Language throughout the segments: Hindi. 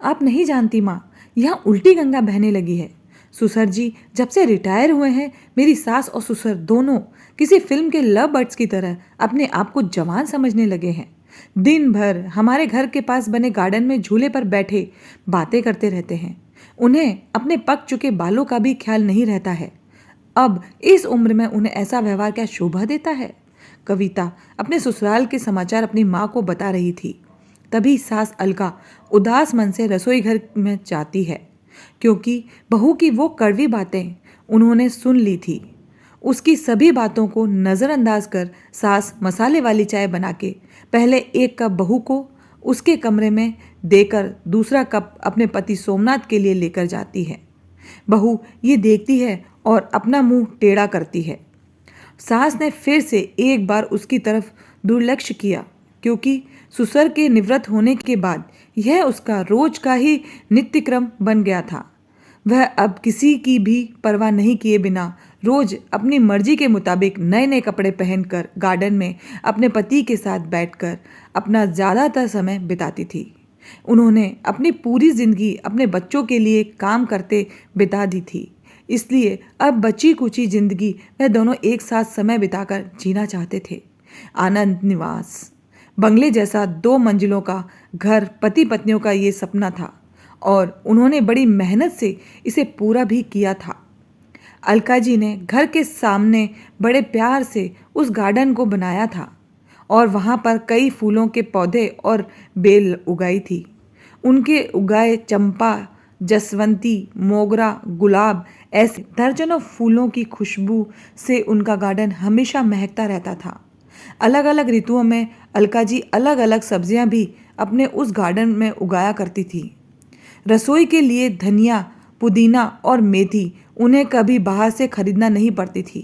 आप नहीं जानती माँ, यहाँ उल्टी गंगा बहने लगी है। ससुर जी जब से रिटायर हुए हैं, मेरी सास और ससुर दोनों किसी फिल्म के लव बर्ड्स की तरह अपने आप को जवान समझने लगे हैं। दिन भर हमारे घर के पास बने गार्डन में झूले पर बैठे बातें करते रहते हैं। उन्हें अपने पक चुके बालों का भी ख्याल नहीं रहता है। अब इस उम्र में उन्हें ऐसा व्यवहार क्या शोभा देता है? कविता अपने ससुराल के समाचार अपनी माँ को बता रही थी। तभी सास अलका उदास मन से रसोई घर में जाती है, क्योंकि बहू की वो कड़वी बातें उन्होंने सुन ली थी। उसकी सभी बातों को नज़रअंदाज कर सास मसाले वाली चाय बना के पहले एक कप बहू को उसके कमरे में देकर दूसरा कप अपने पति सोमनाथ के लिए लेकर जाती है। बहू ये देखती है और अपना मुंह टेढ़ा करती है। सास ने फिर से एक बार उसकी तरफ दुर्लक्ष्य किया, क्योंकि ससुर के निवृत्त होने के बाद यह उसका रोज का ही नित्यक्रम बन गया था। वह अब किसी की भी परवाह नहीं किए बिना रोज अपनी मर्जी के मुताबिक नए नए कपड़े पहनकर गार्डन में अपने पति के साथ बैठकर अपना ज़्यादातर समय बिताती थी। उन्होंने अपनी पूरी जिंदगी अपने बच्चों के लिए काम करते बिता दी थी, इसलिए अब बची कुची जिंदगी वह दोनों एक साथ समय बिताकर जीना चाहते थे। आनंद निवास बंगले जैसा 2 मंजिलों का घर पति पत्नियों का ये सपना था और उन्होंने बड़ी मेहनत से इसे पूरा भी किया था। अलका जी ने घर के सामने बड़े प्यार से उस गार्डन को बनाया था और वहाँ पर कई फूलों के पौधे और बेल उगाई थी। उनके उगाए चंपा, जसवंती, मोगरा, गुलाब ऐसे दर्जनों फूलों की खुशबू से उनका गार्डन हमेशा महकता रहता था। अलग अलग ऋतुओं में अलका जी अलग अलग सब्जियां भी अपने उस गार्डन में उगाया करती थी। रसोई के लिए धनिया, पुदीना और मेथी उन्हें कभी बाहर से खरीदना नहीं पड़ती थी।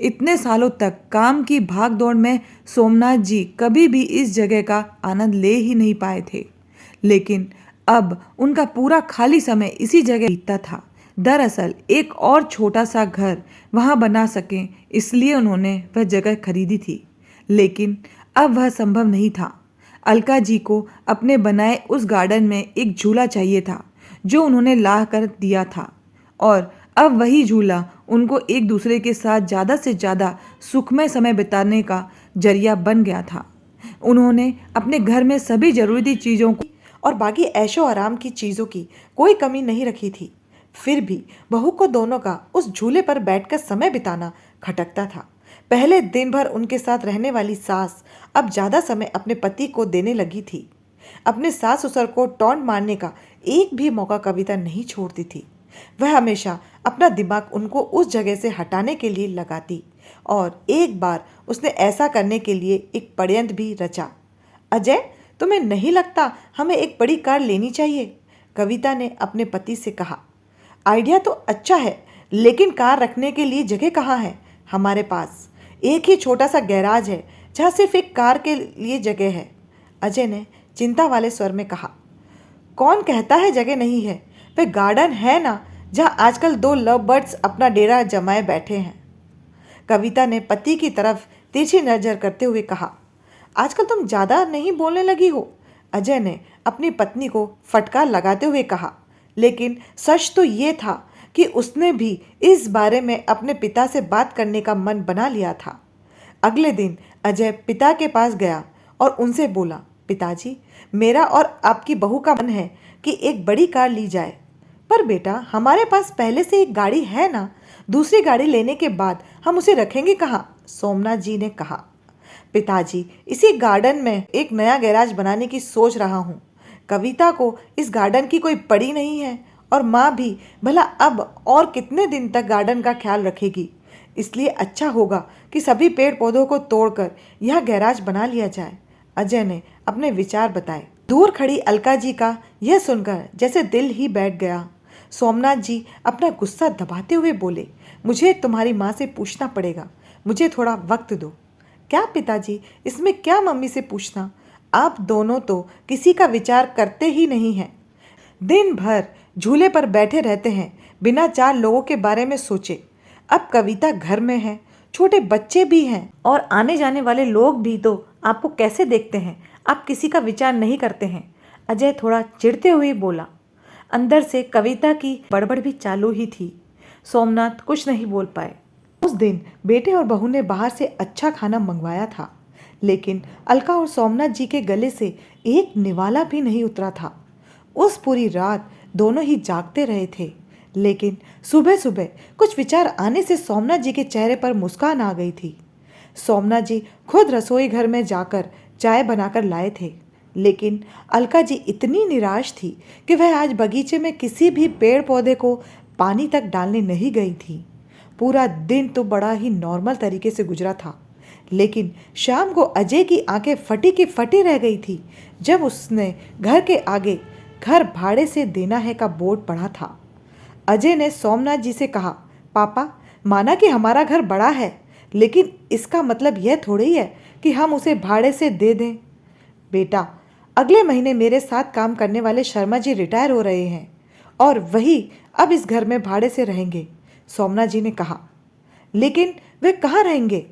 इतने सालों तक काम की भाग दौड़ में सोमनाथ जी कभी भी इस जगह का आनंद ले ही नहीं पाए थे, लेकिन अब उनका पूरा खाली समय इसी जगह बीतता था। दरअसल एक और छोटा सा घर वहां बना सकें, इसलिए उन्होंने वह जगह खरीदी थी, लेकिन अब वह संभव नहीं था। अलका जी को अपने बनाए उस गार्डन में एक झूला चाहिए था, जो उन्होंने ला कर दिया था, और अब वही झूला उनको एक दूसरे के साथ ज़्यादा से ज़्यादा सुखमय समय बिताने का जरिया बन गया था। उन्होंने अपने घर में सभी ज़रूरी चीज़ों को और बाकी ऐशो आराम की चीज़ों की कोई कमी नहीं रखी थी। फिर भी बहू को दोनों का उस झूले पर बैठकर समय बिताना खटकता था। पहले दिन भर उनके साथ रहने वाली सास अब ज़्यादा समय अपने पति को देने लगी थी। अपने सास ससुर को टॉन्ट मारने का एक भी मौका कविता नहीं छोड़ती थी। वह हमेशा अपना दिमाग उनको उस जगह से हटाने के लिए लगाती, और एक बार उसने ऐसा करने के लिए एक षड्यंत्र भी रचा। अजय, तुम्हें नहीं लगता हमें एक बड़ी कार लेनी चाहिए? कविता ने अपने पति से कहा। आइडिया तो अच्छा है, लेकिन कार रखने के लिए जगह कहाँ है? हमारे पास एक ही छोटा सा गैराज है जहाँ सिर्फ एक कार के लिए जगह है, अजय ने चिंता वाले स्वर में कहा। कौन कहता है जगह नहीं है? वह गार्डन है ना, जहाँ आजकल 2 लव बर्ड्स अपना डेरा जमाए बैठे हैं। कविता ने पति की तरफ तिरछी नजर करते हुए कहा। आजकल तुम ज़्यादा नहीं बोलने लगी हो, अजय ने अपनी पत्नी को फटकार लगाते हुए कहा। लेकिन सच तो ये था कि उसने भी इस बारे में अपने पिता से बात करने का मन बना लिया था। अगले दिन अजय पिता के पास गया और उनसे बोला, पिताजी, मेरा और आपकी बहू का मन है कि एक बड़ी कार ली जाए। पर बेटा, हमारे पास पहले से एक गाड़ी है ना, दूसरी गाड़ी लेने के बाद हम उसे रखेंगे कहाँ? सोमनाथ जी ने कहा। पिताजी, इसी गार्डन में एक नया गैराज बनाने की सोच रहा हूँ। कविता को इस गार्डन की कोई पड़ी नहीं है, और माँ भी भला अब और कितने दिन तक गार्डन का ख्याल रखेगी। इसलिए अच्छा होगा कि सभी पेड़ पौधों को तोड़कर यह गैराज बना लिया जाए, अजय ने अपने विचार बताए। दूर खड़ी अलका जी का यह सुनकर जैसे दिल ही बैठ गया। सोमनाथ जी अपना गुस्सा दबाते हुए बोले, मुझे तुम्हारी माँ से पूछना पड़ेगा, मुझे थोड़ा वक्त दो। क्या पिताजी, इसमें क्या मम्मी से पूछना? आप दोनों तो किसी का विचार करते ही नहीं हैं। दिन भर झूले पर बैठे रहते हैं बिना 4 लोगों के बारे में सोचे। अब कविता घर में है, छोटे बच्चे भी हैं, और आने जाने वाले लोग भी तो आपको कैसे देखते हैं? आप किसी का विचार नहीं करते हैं। अजय थोड़ा चिढ़ते हुए बोला। अंदर से कविता की बड़बड़ भी चालू ही थी। सोमनाथ कुछ नहीं बोल पाए। उस दिन बेटे और बहू ने बाहर से अच्छा खाना मंगवाया था, लेकिन अलका और सोमनाथ जी के गले से एक निवाला भी नहीं उतरा था। उस पूरी रात दोनों ही जागते रहे थे, लेकिन सुबह सुबह कुछ विचार आने से सोमनाथ जी के चेहरे पर मुस्कान आ गई थी। सोमनाथ जी खुद रसोई घर में जाकर चाय बनाकर लाए थे, लेकिन अलका जी इतनी निराश थी कि वह आज बगीचे में किसी भी पेड़ पौधे को पानी तक डालने नहीं गई थी। पूरा दिन तो बड़ा ही नॉर्मल तरीके से गुजरा था, लेकिन शाम को अजय की आंखें फटी की फटी रह गई थी जब उसने घर के आगे घर भाड़े से देना है का बोर्ड पढ़ा था। अजय ने सोमनाथ जी से कहा, पापा, माना कि हमारा घर बड़ा है, लेकिन इसका मतलब यह थोड़ी ही है कि हम उसे भाड़े से दे दें। बेटा, अगले महीने मेरे साथ काम करने वाले शर्मा जी रिटायर हो रहे हैं और वही अब इस घर में भाड़े से रहेंगे, सोमनाथ जी ने कहा। लेकिन वे कहाँ रहेंगे?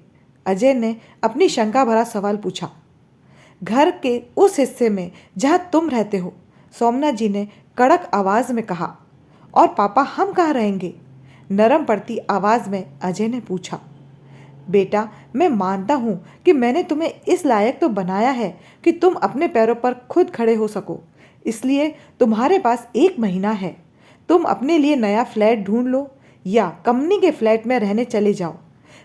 अजय ने अपनी शंका भरा सवाल पूछा। घर के उस हिस्से में जहाँ तुम रहते हो, सोमनाथ जी ने कड़क आवाज में कहा। और पापा, हम कहाँ रहेंगे? नरम पड़ती आवाज में अजय ने पूछा। बेटा, मैं मानता हूँ कि मैंने तुम्हें इस लायक तो बनाया है कि तुम अपने पैरों पर खुद खड़े हो सको, इसलिए तुम्हारे पास 1 महीना है। तुम अपने लिए नया फ्लैट ढूंढ लो या कंपनी के फ्लैट में रहने चले जाओ।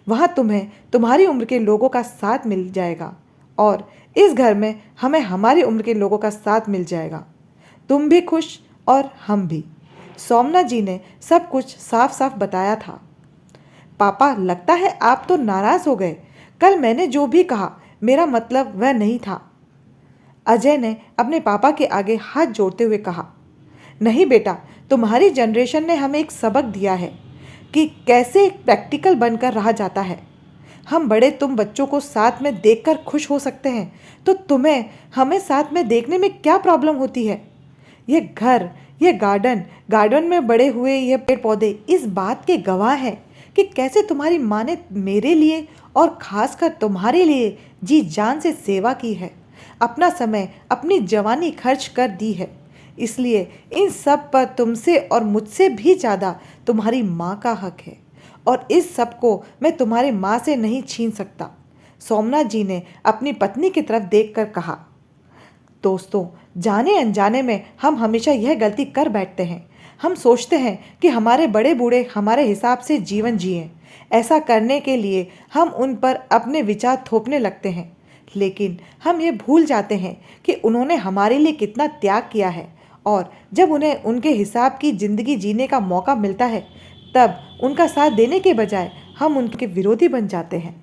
वहाँ तुम्हें तुम्हारी उम्र के लोगों का साथ मिल जाएगा और इस घर में हमें हमारी उम्र के लोगों का साथ मिल जाएगा। तुम भी खुश और हम भी। सोमनाथ जी ने सब कुछ साफ साफ बताया था। पापा, लगता है आप तो नाराज हो गए। कल मैंने जो भी कहा मेरा मतलब वह नहीं था, अजय ने अपने पापा के आगे हाथ जोड़ते हुए कहा। नहीं बेटा, तुम्हारी जनरेशन ने हमें एक सबक दिया है कि कैसे प्रैक्टिकल बनकर रहा जाता है। हम बड़े तुम बच्चों को साथ में देखकर खुश हो सकते हैं, तो तुम्हें हमें साथ में देखने में क्या प्रॉब्लम होती है? यह घर, यह गार्डन में बड़े हुए यह पेड़ पौधे इस बात के गवाह हैं कि कैसे तुम्हारी माँ ने मेरे लिए और खासकर तुम्हारे लिए जी जान से सेवा की है, अपना समय, अपनी जवानी खर्च कर दी है। इसलिए इन सब पर तुमसे और मुझसे भी ज़्यादा तुम्हारी माँ का हक है और इस सब को मैं तुम्हारी माँ से नहीं छीन सकता, सोमनाथ जी ने अपनी पत्नी की तरफ देखकर कहा। दोस्तों, जाने अनजाने में हम हमेशा यह गलती कर बैठते हैं। हम सोचते हैं कि हमारे बड़े बूढ़े हमारे हिसाब से जीवन जिएं। ऐसा करने के लिए हम उन पर अपने विचार थोपने लगते हैं, लेकिन हम ये भूल जाते हैं कि उन्होंने हमारे लिए कितना त्याग किया है और जब उन्हें उनके हिसाब की ज़िंदगी जीने का मौका मिलता है, तब उनका साथ देने के बजाय हम उनके विरोधी बन जाते हैं।